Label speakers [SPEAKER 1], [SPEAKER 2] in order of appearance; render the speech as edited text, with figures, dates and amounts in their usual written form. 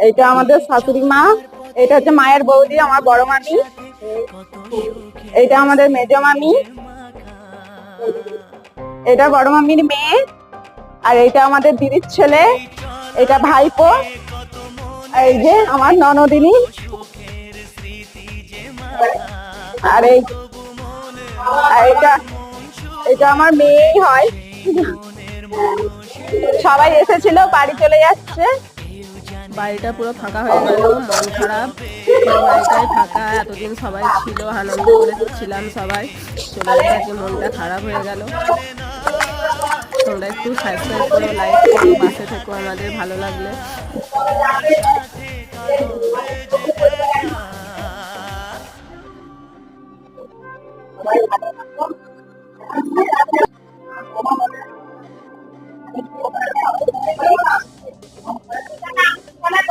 [SPEAKER 1] এইটা আমাদের শাশুড়ি মা, এটা হচ্ছে মায়ের বৌদি আমার বড় মামি, এইটা আমাদের মেজ মামি, এটা বড় মামির মেয়ে, আর এটা আমাদের দিদির ছেলে, এটা ভাইপো, এই যে আমার ননদিনী, আর এটা এটা আমার মেয়েই হয়। সবাই এসেছিল, বাড়ি চলে যাচ্ছে।
[SPEAKER 2] বাড়িটা পুরো ফাঁকা হয়ে গেল, মন খারাপ, বাড়িটাই ফাঁকা। এতদিন সবাই ছিল, আনন্দ করেছিলাম, সবাই চলে গেছে, মনটা খারাপ হয়ে গেল। তোমরা একটু সাবস্ক্রাইব করো, লাইক করো, পাশে থেকো আমাদের ভালো লাগলে।